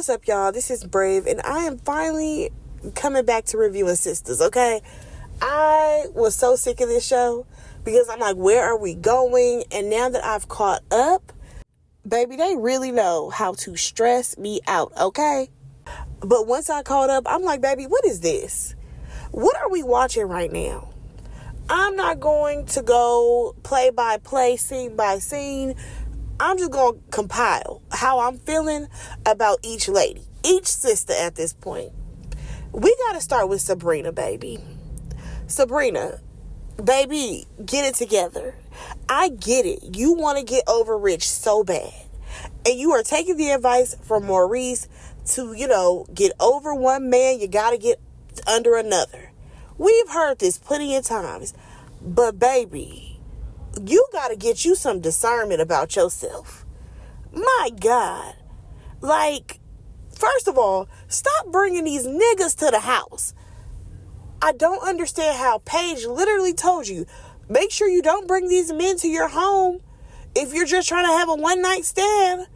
What's up, y'all? This is Brave, and I am finally coming back to reviewing Sistas, okay? I was so sick of this show because I'm like, where are we going? And now that I've caught up, baby, they really know how to stress me out, okay? But once I caught up, I'm like, baby, what is this? What are we watching right now? I'm not going to go play by play, scene by scene. I'm just going to compile how I'm feeling about each lady, each sister at this point. We got to start with Sabrina, baby. Sabrina, baby, get it together. I get it. You want to get over Rich so bad. And you are taking the advice from Maurice to, get over one man, you got to get under another. We've heard this plenty of times. But, baby, you got to get you some discernment about yourself. My God. First of all, stop bringing these niggas to the house. I don't understand how Paige literally told you, make sure you don't bring these men to your home if you're just trying to have a one-night stand.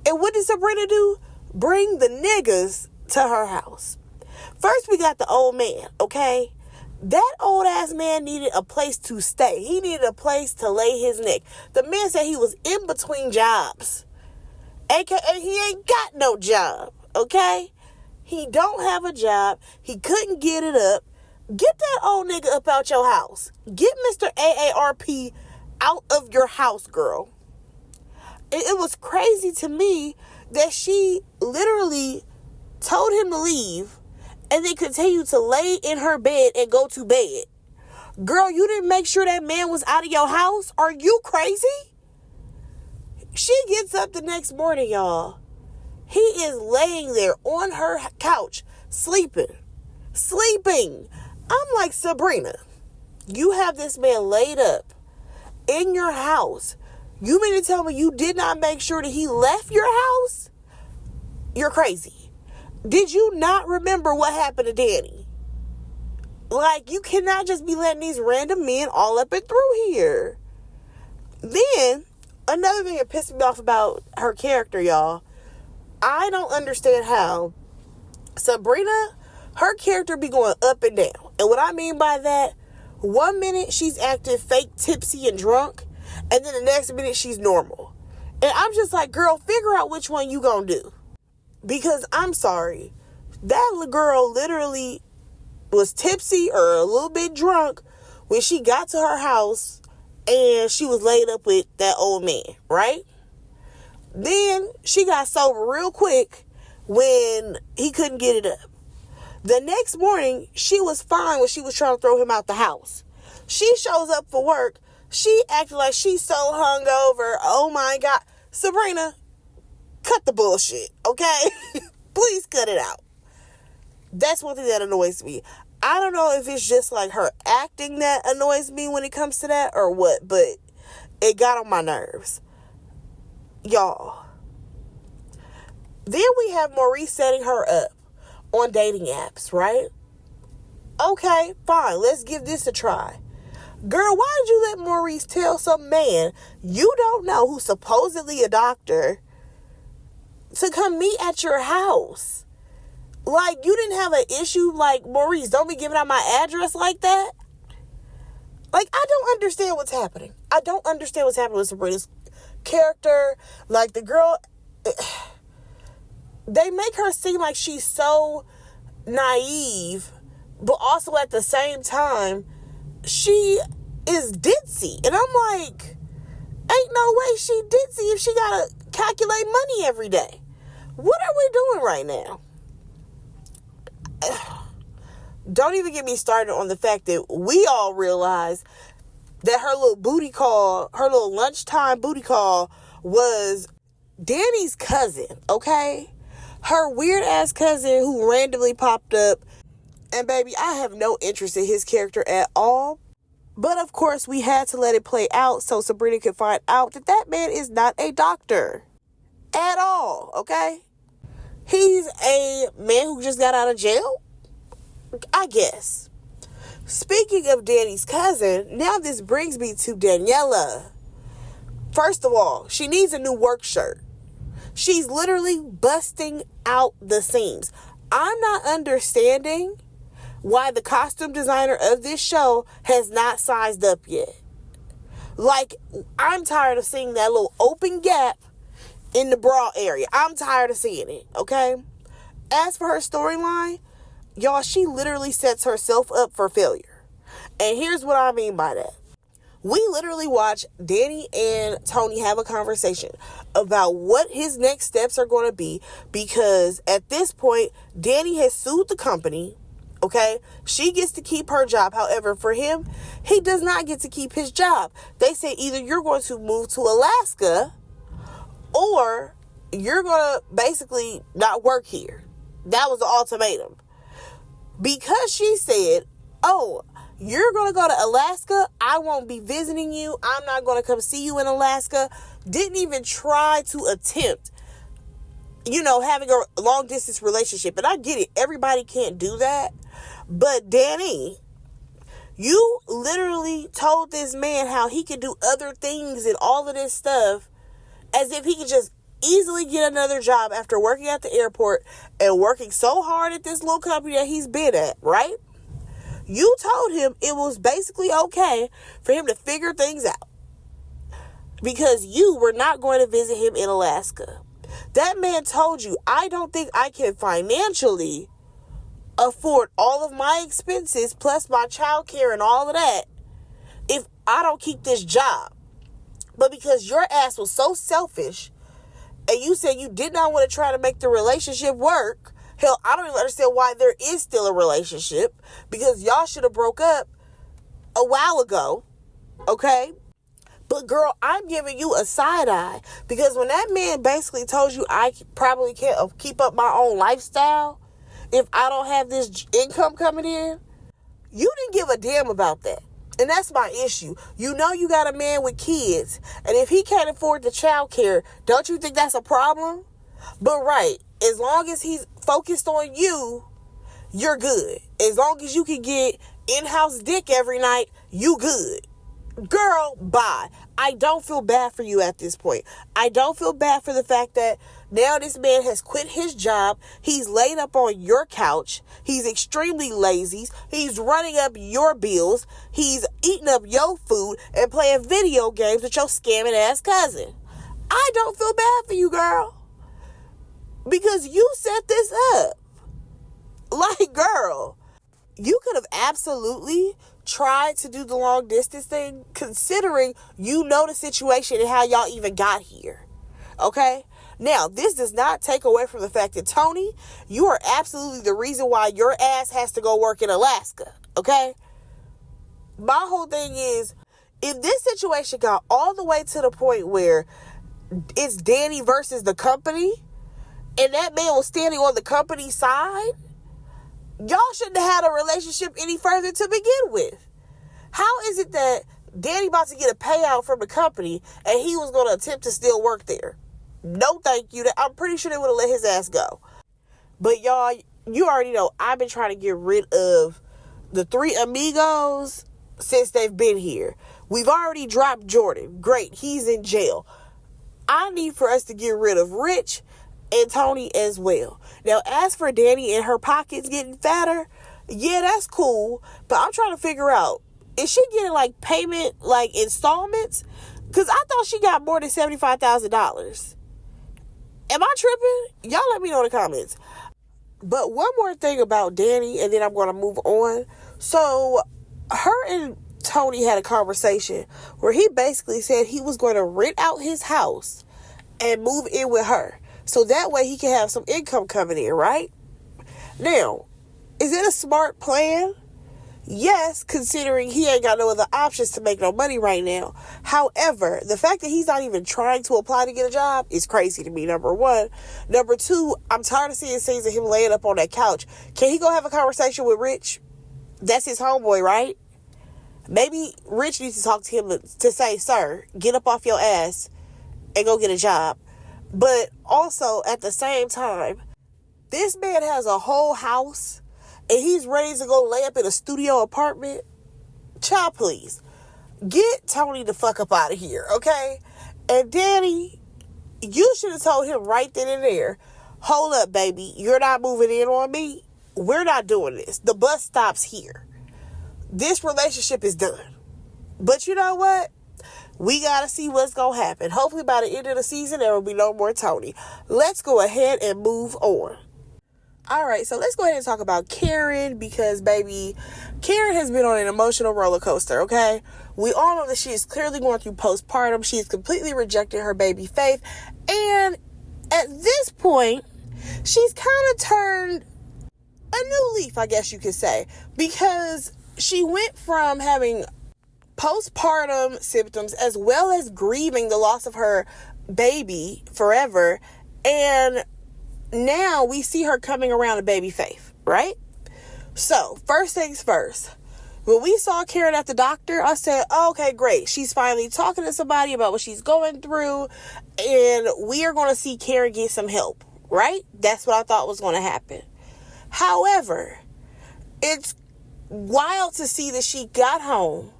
And what did Sabrina do? Bring the niggas to her house. First, we got the old man, okay? That old ass man needed a place to stay. He needed a place to lay his neck. The man said he was in between jobs. AKA, he ain't got no job, okay? He don't have a job. He couldn't get it up. Get that old nigga up out your house. Get Mr. AARP out of your house, girl. It was crazy to me that she literally told him to leave and then continued to lay in her bed and go to bed. Girl, you didn't make sure that man was out of your house? Are you crazy? She gets up the next morning, y'all. He is laying there on her couch, sleeping. I'm like, Sabrina, you have this man laid up in your house. You mean to tell me you did not make sure that he left your house? You're crazy. Did you not remember what happened to Danny? You cannot just be letting these random men all up and through here. Then, another thing that pissed me off about her character, y'all, I don't understand how Sabrina, her character be going up and down. And what I mean by that, 1 minute she's acting fake tipsy and drunk, and then the next minute she's normal. And I'm just like, girl, figure out which one you gonna do. Because I'm sorry, that girl literally was tipsy or a little bit drunk when she got to her house and she was laid up with that old man, right? Then she got sober real quick when he couldn't get it up. The next morning, she was fine when she was trying to throw him out the house. She shows up for work. She acted like she's so hungover. Oh my God. Sabrina, cut the bullshit, okay? Please cut it out. That's one thing that annoys me. I don't know if it's just her acting that annoys me when it comes to that or what, but it got on my nerves. Y'all. Then we have Maurice setting her up on dating apps, right? Okay, fine. Let's give this a try. Girl, why did you let Maurice tell some man you don't know who's supposedly a doctor to come meet at your house? You didn't have an issue Maurice, don't be giving out my address like that. I don't understand what's happening. I don't understand what's happening with Sabrina's character. The girl, they make her seem like she's so naive, but also at the same time, she is ditzy. And I'm like, ain't no way she ditzy if she gotta calculate money every day. What are we doing right now? Don't even get me started on the fact that we all realize that her little booty call, her little lunchtime booty call was Danny's cousin, okay? Her weird ass cousin who randomly popped up. And baby, I have no interest in his character at all. But of course, we had to let it play out so Sabrina could find out that man is not a doctor at all, okay? He's a man who just got out of jail, I guess. Speaking of Danny's cousin, now this brings me to Daniela. First of all, she needs a new work shirt. She's literally busting out the seams. I'm not understanding why the costume designer of this show has not sized up yet. Like, I'm tired of seeing that little open gap in the bra area. I'm tired of seeing it, okay? As for her storyline, y'all, she literally sets herself up for failure. And here's what I mean by that. We literally watch Danny and Tony have a conversation about what his next steps are going to be, because at this point, Danny has sued the company, okay? She gets to keep her job. However, for him, he does not get to keep his job. They say either you're going to move to Alaska or you're going to basically not work here. That was the ultimatum. Because she said, oh, you're going to go to Alaska, I won't be visiting you. I'm not going to come see you in Alaska. Didn't even try to attempt, having a long distance relationship. And I get it. Everybody can't do that. But Danny, you literally told this man how he could do other things and all of this stuff as if he could just easily get another job after working at the airport and working so hard at this little company that he's been at, right? You told him it was basically okay for him to figure things out because you were not going to visit him in Alaska. That man told you, I don't think I can financially afford all of my expenses plus my child care and all of that if I don't keep this job. But because your ass was so selfish and you said you did not want to try to make the relationship work, hell, I don't even understand why there is still a relationship, because y'all should have broke up a while ago, okay? But girl, I'm giving you a side eye, because when that man basically told you I probably can't keep up my own lifestyle if I don't have this income coming in, you didn't give a damn about that. And that's my issue. You got a man with kids, and if he can't afford the child care, don't you think that's a problem? But right, as long as he's focused on you, you're good. As long as you can get in-house dick every night, you good. Girl, bye. I don't feel bad for you at this point. I don't feel bad for the fact that now this man has quit his job. He's laid up on your couch. He's extremely lazy. He's running up your bills. He's eating up your food and playing video games with your scamming ass cousin. I don't feel bad for you, girl. Because you set this up. Like, girl, you could have absolutely tried to do the long distance thing, considering the situation and how y'all even got here. Okay? Now, this does not take away from the fact that, Tony, you are absolutely the reason why your ass has to go work in Alaska. Okay? My whole thing is, if this situation got all the way to the point where it's Danny versus the company, and that man was standing on the company side, y'all shouldn't have had a relationship any further to begin with. How is it that Danny about to get a payout from the company and he was going to attempt to still work there? No, thank you. I'm pretty sure they would have let his ass go. But y'all, you already know I've been trying to get rid of the three amigos since they've been here. We've already dropped Jordan. Great. He's in jail. I need for us to get rid of Rich and Tony as well. Now, as for Danny and her pockets getting fatter, yeah, that's cool. But I'm trying to figure out, is she getting like payment, like installments? Because I thought she got more than $75,000. Am I tripping? Y'all let me know in the comments. But one more thing about Danny, and then I'm going to move on. So, her and Tony had a conversation where he basically said he was going to rent out his house and move in with her. So that way he can have some income coming in, right? Now, is it a smart plan? Yes, considering he ain't got no other options to make no money right now. However, the fact that he's not even trying to apply to get a job is crazy to me, number one. Number two, I'm tired of seeing scenes of him laying up on that couch. Can he go have a conversation with Rich? That's his homeboy, right? Maybe Rich needs to talk to him to say, sir, get up off your ass and go get a job. But also, at the same time, this man has a whole house and he's ready to go lay up in a studio apartment. Child, please, get Tony the fuck up out of here, okay? And Danny, You should have told him right then and there, hold up, baby, you're not moving in on me. We're not doing this. The bus stops here. This relationship is done. But you know what? We got to see what's going to happen. Hopefully by the end of the season, there will be no more Tony. Let's go ahead and move on. All right, so let's go ahead and talk about Karen because, baby, Karen has been on an emotional roller coaster, okay? We all know that she is clearly going through postpartum. She has completely rejected her baby Faith. And at this point, she's kind of turned a new leaf, I guess you could say, because she went from having postpartum symptoms as well as grieving the loss of her baby forever, and now we see her coming around to baby Faith, right? So first things first, when we saw Karen at the doctor, I said, oh, okay, great, she's finally talking to somebody about what she's going through, and we are going to see Karen get some help, right? That's what I thought was going to happen. However, it's wild to see that she got home,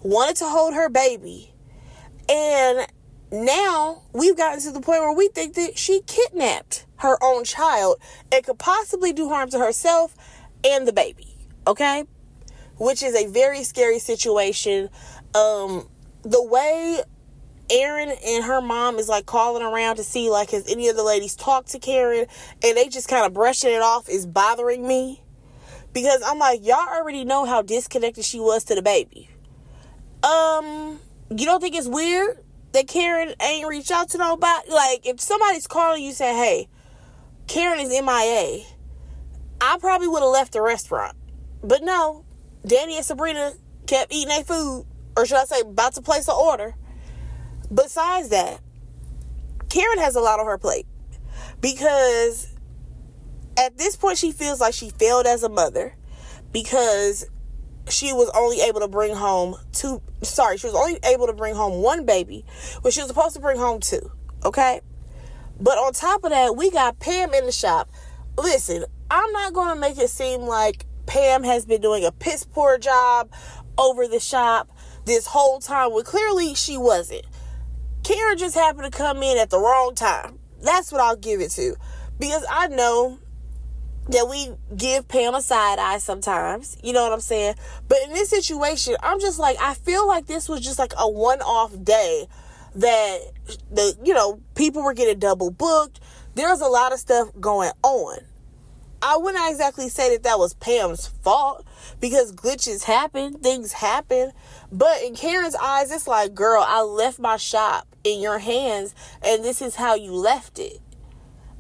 wanted to hold her baby, and now we've gotten to the point where we think that she kidnapped her own child and could possibly do harm to herself and the baby, okay? Which is a very scary situation. The way Erin and her mom is like calling around to see like has any of the ladies talked to Karen and they just kind of brushing it off is bothering me, because I'm like, y'all already know how disconnected she was to the baby. You don't think it's weird that Karen ain't reached out to nobody? Like, if somebody's calling you saying, hey, Karen is MIA, I probably would have left the restaurant. But no, Danny and Sabrina kept eating their food, or should I say about to place an order. Besides that, Karen has a lot on her plate, because at this point she feels like she failed as a mother, because she was only able to bring home one baby when she was supposed to bring home two, okay? But on top of that, we got Pam in the shop. Listen, I'm not going to make it seem like Pam has been doing a piss poor job over the shop this whole time, when clearly she wasn't. Karen just happened to come in at the wrong time. That's what I'll give it to. Because I know that we give Pam a side eye sometimes, you know what I'm saying? But in this situation, I'm just like, I feel like this was just like a one-off day that people were getting double booked. There's a lot of stuff going on. I wouldn't exactly say that was Pam's fault, because glitches happen, things happen. But in Karen's eyes, it's like, girl, I left my shop in your hands and this is how you left it.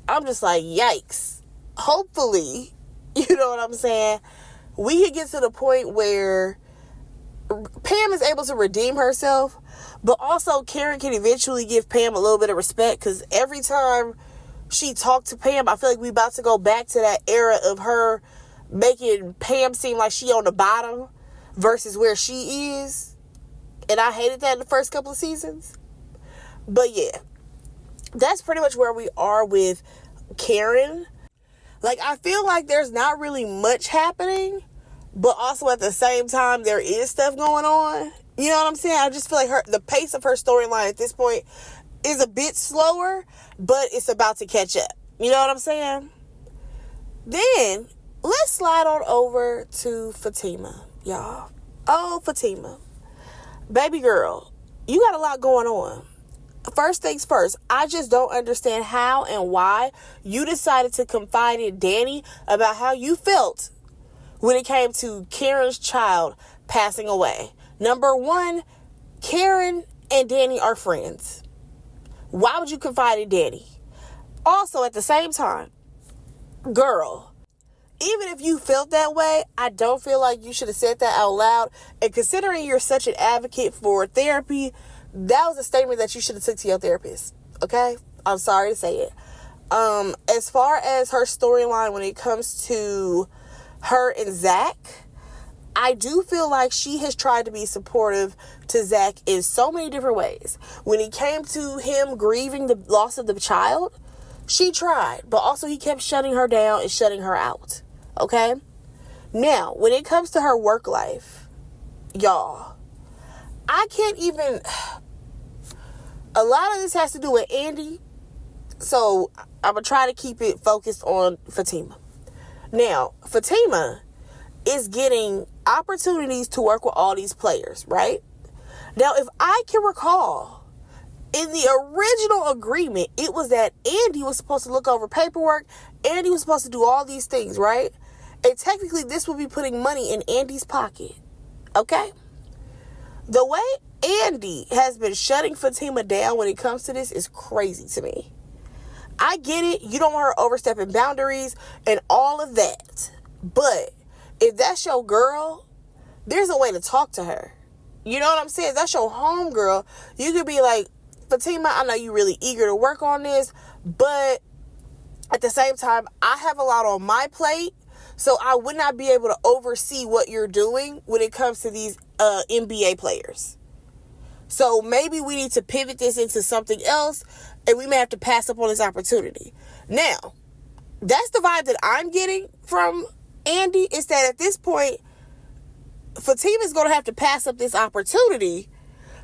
I'm just like, yikes. Hopefully, you know what I'm saying, we can get to the point where Pam is able to redeem herself, but also Karen can eventually give Pam a little bit of respect, because every time she talked to Pam, I feel like we about to go back to that era of her making Pam seem like she on the bottom versus where she is. And I hated that in the first couple of seasons. But yeah, that's pretty much where we are with Karen. Like, I feel like there's not really much happening, but also at the same time, there is stuff going on. You know what I'm saying? I just feel like the pace of her storyline at this point is a bit slower, but it's about to catch up. You know what I'm saying? Then, let's slide on over to Fatima, y'all. Oh, Fatima. Baby girl, you got a lot going on. First things first, I just don't understand how and why you decided to confide in Danny about how you felt when it came to Karen's child passing away. Number one, Karen and Danny are friends. Why would you confide in Danny? Also, at the same time, girl, even if you felt that way, I don't feel like you should have said that out loud. And considering you're such an advocate for therapy, that was a statement that you should have took to your therapist. Okay? I'm sorry to say it. As far as her storyline when it comes to her and Zach, I do feel like she has tried to be supportive to Zach in so many different ways. When it came to him grieving the loss of the child, she tried, but also he kept shutting her down and shutting her out. Okay? Now, when it comes to her work life, y'all, I can't even... A lot of this has to do with Andy So I'm going to try to keep it focused on Fatima. Now, Fatima is getting opportunities to work with all these players, right? Now, if I can recall, in the original agreement, it was that Andy was supposed to look over paperwork. Andy was supposed to do all these things, right? And technically, this would be putting money in Andy's pocket, okay? The way Andy has been shutting Fatima down when it comes to this is crazy to me. I get it. You don't want her overstepping boundaries and all of that. But if that's your girl, there's a way to talk to her. You know what I'm saying? That's your homegirl. You could be like, Fatima, I know you're really eager to work on this, but at the same time, I have a lot on my plate, so I would not be able to oversee what you're doing when it comes to these NBA players. So maybe we need to pivot this into something else, and we may have to pass up on this opportunity. Now, that's the vibe that I'm getting from Andy, is that at this point, Fatima's going to have to pass up this opportunity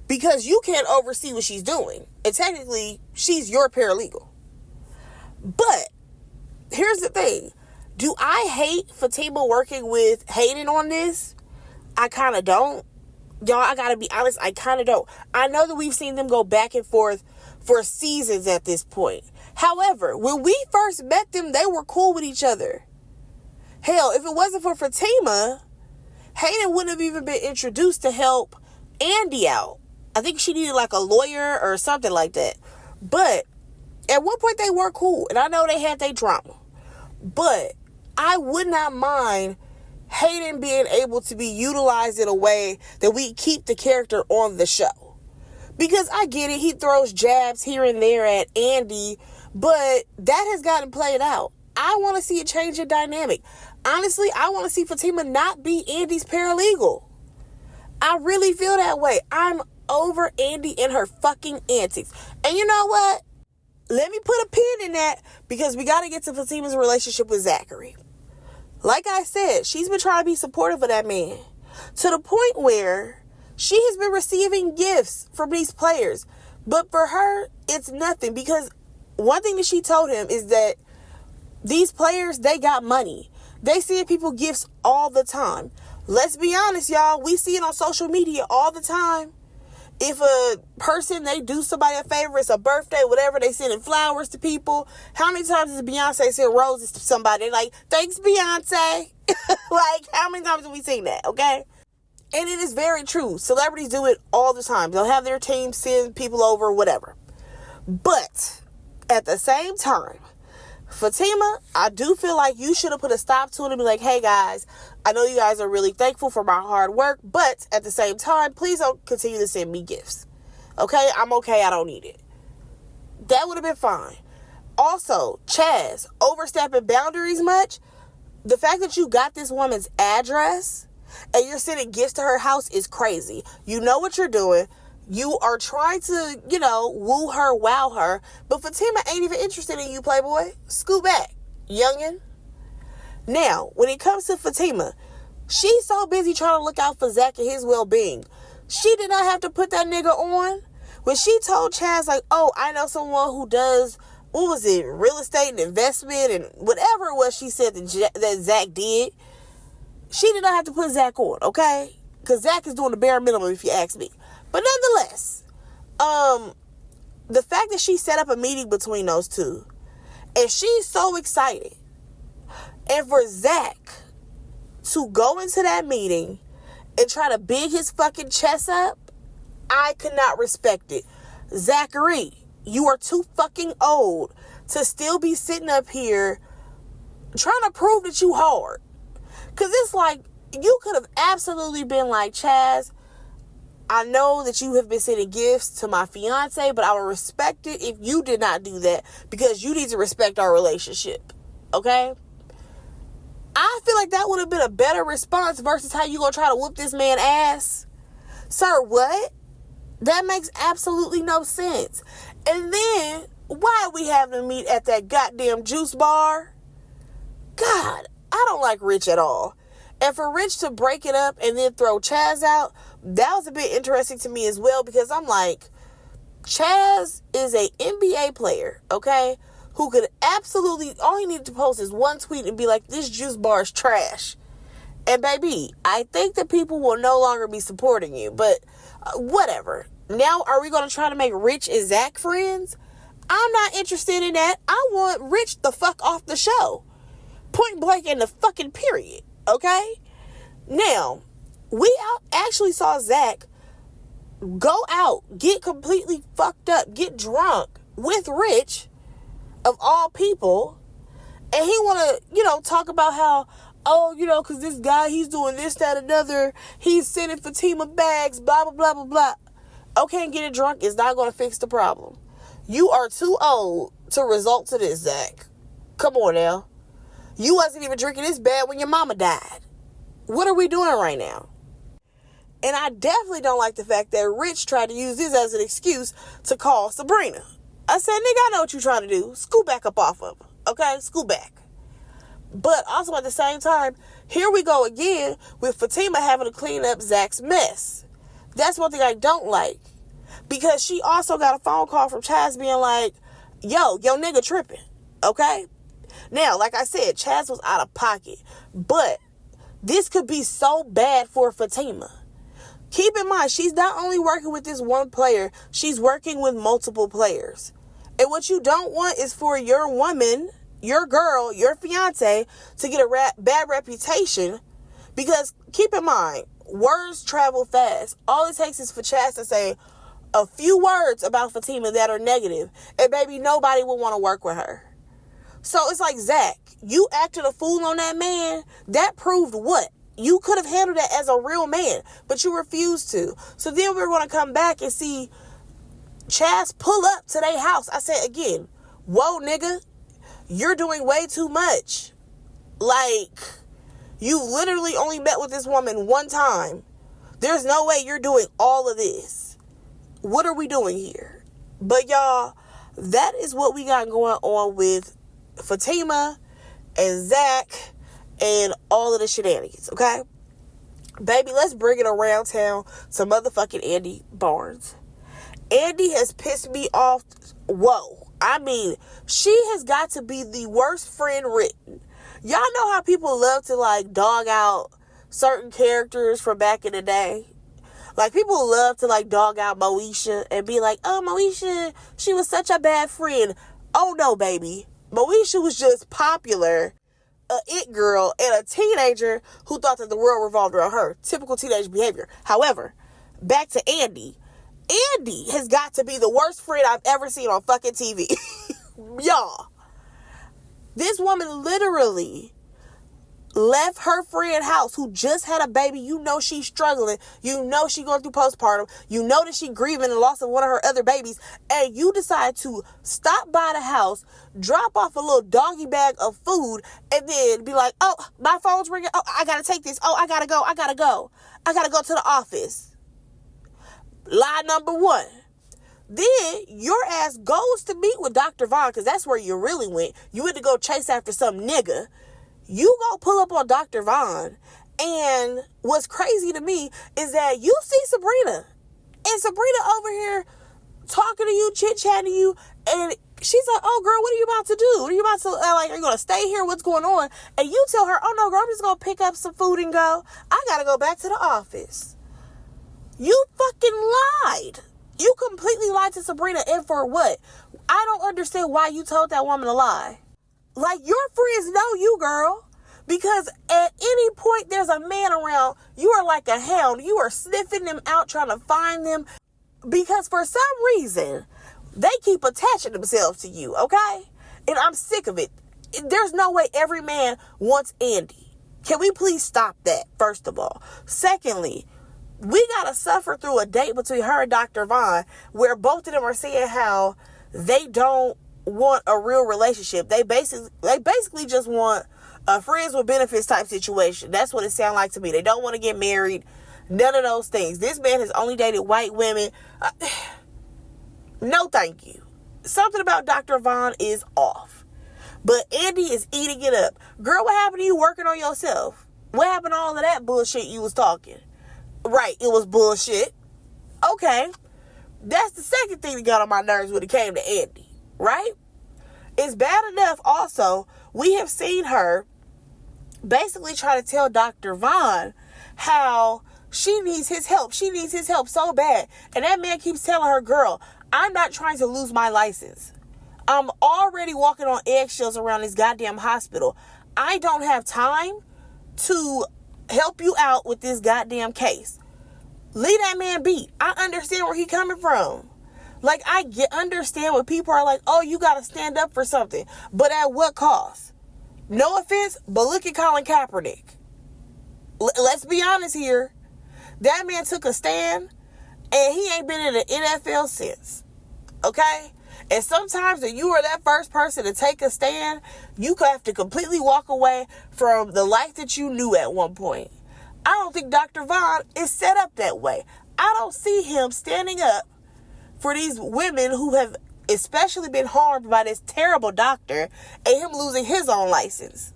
because you can't oversee what she's doing. And technically, she's your paralegal. But here's the thing. Do I hate Fatima working with Hayden on this? I kind of don't. Y'all, I gotta be honest, I kind of don't. I know that we've seen them go back and forth for seasons at this point. However, when we first met them, they were cool with each other. Hell, if it wasn't for Fatima, Hayden wouldn't have even been introduced to help Andy out. I think she needed like a lawyer or something like that. But at one point they were cool, and I know they had their drama. But I would not mind Hayden being able to be utilized in a way that we keep the character on the show. Because I get it, he throws jabs here and there at Andy, but that has gotten played out. I want to see a change in dynamic. Honestly, I want to see Fatima not be Andy's paralegal. I really feel that way. I'm over Andy and her fucking antics. And you know what? Let me put a pin in that because we got to get to Fatima's relationship with Zachary. Like I said, she's been trying to be supportive of that man to the point where she has been receiving gifts from these players. But for her, it's nothing, because one thing that she told him is that these players, they got money. They send people gifts all the time. Let's be honest, y'all. We see it on social media all the time. If a person, they do somebody a favor, it's a birthday, whatever, they sending flowers to people. How many times does Beyonce send roses to somebody? They're like, thanks, Beyonce. Like, how many times have we seen that, okay? And it is very true. Celebrities do it all the time. They'll have their team send people over, whatever. But at the same time, Fatima, I do feel like you should have put a stop to it and be like, hey guys, I know you guys are really thankful for my hard work, but at the same time, please don't continue to send me gifts. Okay? I'm okay. I don't need it. That would have been fine. Also, Chaz, overstepping boundaries much? The fact that you got this woman's address and you're sending gifts to her house is crazy. You know what you're doing. You are trying to, woo her, wow her. But Fatima ain't even interested in you, Playboy. Scoot back, youngin'. Now, when it comes to Fatima, she's so busy trying to look out for Zach and his well-being. She did not have to put that nigga on. When she told Chaz, like, oh, I know someone who does, what was it, real estate and investment and whatever it was she said that Zach did, she did not have to put Zach on, okay? Because Zach is doing the bare minimum, if you ask me. But nonetheless, the fact that she set up a meeting between those two, and she's so excited, and for Zach to go into that meeting and try to big his fucking chest up, I could not respect it. Zachary, you are too fucking old to still be sitting up here trying to prove that you hard. Because it's like, you could have absolutely been like, Chaz, I know that you have been sending gifts to my fiance, but I would respect it if you did not do that, because you need to respect our relationship. Okay? I feel like that would have been a better response versus how you gonna try to whoop this man ass. Sir, what? That makes absolutely no sense. And then, why are we having to meet at that goddamn juice bar? God, I don't like Rich at all. And for Rich to break it up and then throw Chaz out, that was a bit interesting to me as well, because I'm like, Chaz is a NBA player, okay? who could absolutely, all he needed to post is one tweet and be like, this juice bar is trash. And baby, I think that people will no longer be supporting you, but whatever. Now, are we going to try to make Rich and Zach friends? I'm not interested in that. I want Rich the fuck off the show. Point blank in the fucking period. Okay? Now, we actually saw Zach go out, get completely fucked up, get drunk with Rich, of all people, and he want to, talk about how, because this guy, he's doing this, that, another, he's sending Fatima bags, blah, blah, blah, blah, blah. Okay, and getting drunk is not going to fix the problem. You are too old to resort to this, Zach. Come on now. You wasn't even drinking this bad when your mama died. What are we doing right now? And I definitely don't like the fact that Rich tried to use this as an excuse to call Sabrina. I said, nigga, I know what you're trying to do. Scoot back up off of him. Okay? Scoot back. But also at the same time, here we go again with Fatima having to clean up Zach's mess. That's one thing I don't like. Because she also got a phone call from Chaz being like, yo nigga tripping. Okay? Now, like I said, Chaz was out of pocket. But this could be so bad for Fatima. Keep in mind, she's not only working with this one player, she's working with multiple players. And what you don't want is for your woman, your girl, your fiance to get a bad reputation. Because keep in mind, words travel fast. All it takes is for Chaz to say a few words about Fatima that are negative, and baby, nobody will want to work with her. So it's like, Zach, you acted a fool on that man. That proved what? You could have handled that as a real man, but you refused to. So then we're going to come back and see Chaz pull up to their house. I said again, whoa, nigga, you're doing way too much. Like, you literally only met with this woman one time. There's no way you're doing all of this. What are we doing here? But y'all, that is what we got going on with Fatima and Zach and all of the shenanigans, okay? Baby, let's bring it around town to motherfucking Andy Barnes. Andy has pissed me off. Whoa. I mean, she has got to be the worst friend written. Y'all know how people love to, like, dog out certain characters from back in the day? Like, people love to, like, dog out Moesha and be like, oh, Moesha, she was such a bad friend. Oh, no, baby. Moesha was just popular, a it girl, and a teenager who thought that the world revolved around her. Typical teenage behavior. However, back to Andy. Andy has got to be the worst friend I've ever seen on fucking TV. Y'all. This woman literally left her friend house who just had a baby. You know she's struggling. You know she's going through postpartum. You know that she's grieving the loss of one of her other babies. And you decide to stop by the house, drop off a little doggy bag of food, and then be like, oh, my phone's ringing. Oh, I got to take this. Oh, I got to go. I got to go to the office. Lie number one. Then your ass goes to meet with Dr. Vaughn, because that's where you really went. You went to go chase after some nigga. You go pull up on Dr. Vaughn, and what's crazy to me is that you see Sabrina, and Sabrina over here talking to you, chit-chatting to you, and she's like, oh, girl, what are you about to do? What are you about to, are you going to stay here? What's going on? And you tell her, oh, no, girl, I'm just going to pick up some food and go. I got to go back to the office. You fucking lied. You completely lied to Sabrina, and for what? I don't understand why you told that woman a lie. Like, your friends know you, girl. Because at any point there's a man around, you are like a hound. You are sniffing them out, trying to find them. Because for some reason, they keep attaching themselves to you, okay? And I'm sick of it. There's no way every man wants Andy. Can we please stop that, first of all? Secondly, we gotta suffer through a date between her and Dr. Vaughn where both of them are saying how they don't want a real relationship. They basically just want a friends with benefits type situation. That's what it sounds like to me. They don't want to get married. None of those things. This man has only dated white women. No, thank you. Something about Dr. Vaughn is off. But Andy is eating it up. Girl, what happened to you working on yourself? What happened to all of that bullshit you was talking? Right, it was bullshit. Okay. That's the second thing that got on my nerves when it came to Andy. Right? It's bad enough also, we have seen her basically try to tell Dr. Vaughn how she needs his help. She needs his help so bad. And that man keeps telling her, girl, I'm not trying to lose my license. I'm already walking on eggshells around this goddamn hospital. I don't have time to help you out with this goddamn case. Leave that man be. I understand where he coming from. Like, understand when people are like, oh, you got to stand up for something. But at what cost? No offense, but look at Colin Kaepernick. Let's be honest here. That man took a stand, and he ain't been in the NFL since. Okay? And sometimes when you are that first person to take a stand, you have to completely walk away from the life that you knew at one point. I don't think Dr. Vaughn is set up that way. I don't see him standing up for these women who have especially been harmed by this terrible doctor and him losing his own license.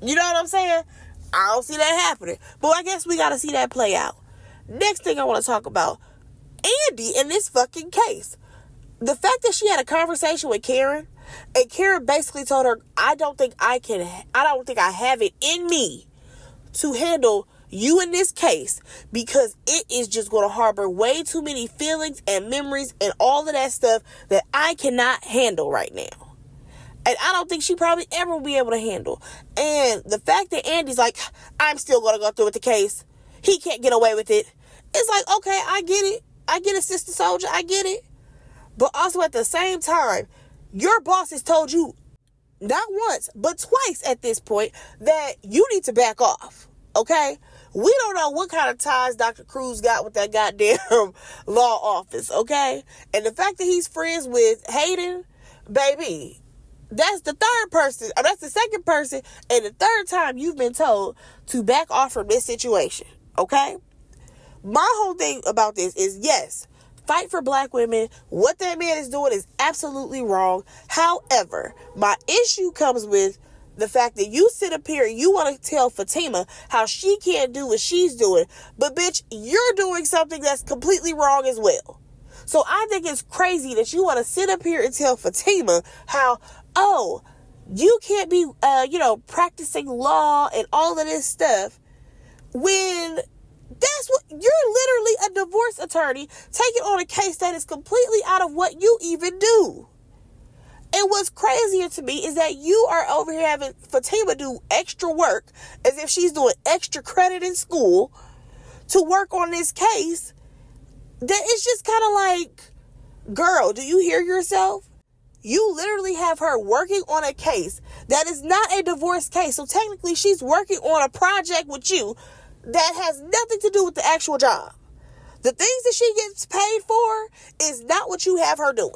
You know what I'm saying? I don't see that happening. But I guess we got to see that play out. Next thing I want to talk about, Andy in this fucking case. The fact that she had a conversation with Karen, and Karen basically told her, I don't think I have it in me to handle you in this case, because it is just going to harbor way too many feelings and memories and all of that stuff that I cannot handle right now. And I don't think she probably ever will be able to handle. And the fact that Andy's like, I'm still going to go through with the case. He can't get away with it. It's like, okay, I get it. I get it, Sister Soldier. I get it. But also at the same time, your boss has told you not once, but twice at this point that you need to back off. Okay? We don't know what kind of ties Dr. Cruz got with that goddamn law office. Okay? And the fact that he's friends with Hayden, baby, that's the third person, or that's the second person, and the third time you've been told to back off from this situation. Okay? My whole thing about this is, yes, fight for black women. What that man is doing is absolutely wrong. However, my issue comes with the fact that you sit up here and you want to tell Fatima how she can't do what she's doing. But bitch, you're doing something that's completely wrong as well. So I think it's crazy that you want to sit up here and tell Fatima how, oh, you can't be, practicing law and all of this stuff when that's what you're literally a divorce attorney taking on a case that is completely out of what you even do. And what's crazier to me is that you are over here having Fatima do extra work as if she's doing extra credit in school to work on this case. That it's just kind of like, girl, do you hear yourself? You literally have her working on a case that is not a divorce case. So technically she's working on a project with you that has nothing to do with the actual job. The things that she gets paid for is not what you have her doing.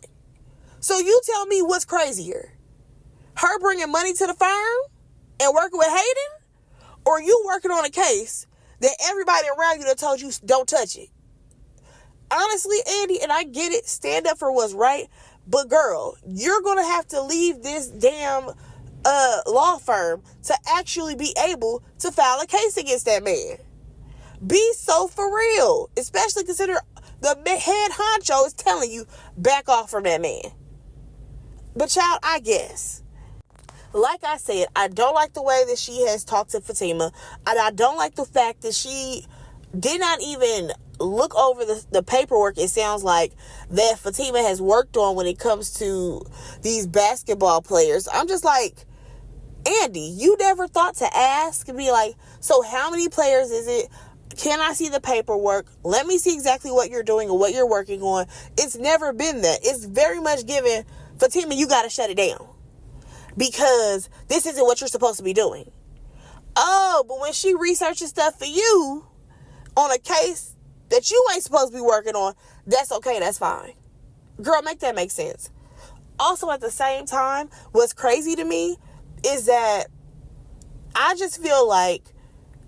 So you tell me what's crazier. Her bringing money to the firm and working with Hayden? Or you working on a case that everybody around you that told you don't touch it? Honestly, Andy, and I get it, stand up for what's right. But girl, you're going to have to leave this damn law firm to actually be able to file a case against that man. Be so for real. Especially consider the head honcho is telling you back off from that man. But child, I guess. Like I said, I don't like the way that she has talked to Fatima. And I don't like the fact that she did not even look over the paperwork, it sounds like, that Fatima has worked on when it comes to these basketball players. I'm just like, Andy, you never thought to ask and be like, so how many players is it? Can I see the paperwork? Let me see exactly what you're doing or what you're working on. It's never been that. It's very much given, Fatima, you got to shut it down because this isn't what you're supposed to be doing. Oh, but when she researches stuff for you on a case that you ain't supposed to be working on, that's okay, that's fine. Girl, make that make sense. Also, at the same time, what's crazy to me is that I just feel like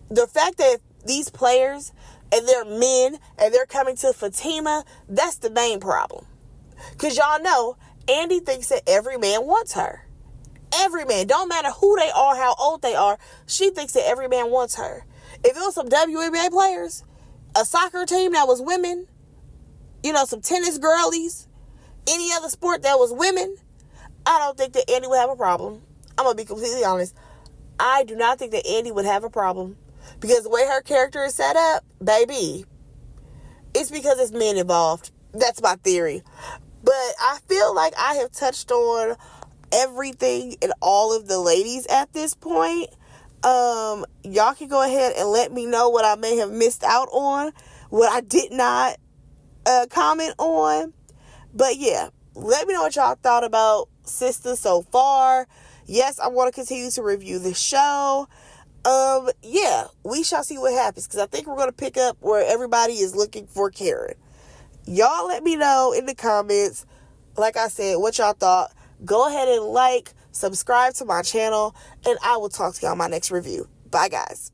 the fact that these players and they're men and they're coming to Fatima, that's the main problem. Because y'all know, Andy thinks that every man wants her. Every man, don't matter who they are, how old they are, she thinks that every man wants her. If it was some WNBA players, a soccer team that was women, some tennis girlies, any other sport that was women, I don't think that Andy would have a problem. I'm going to be completely honest. I do not think that Andy would have a problem. Because the way her character is set up, baby, it's because it's men involved. That's my theory. But I feel like I have touched on everything and all of the ladies at this point. Y'all can go ahead and let me know what I may have missed out on, what I did not comment on. But yeah, let me know what y'all thought about Sistas so far. Yes, I want to continue to review the show. Yeah, we shall see what happens, because I think we're going to pick up where everybody is looking for Karen. Y'all let me know in the comments, like I said, what y'all thought. Go ahead and like, subscribe to my channel, and I will talk to y'all in my next review. Bye, guys.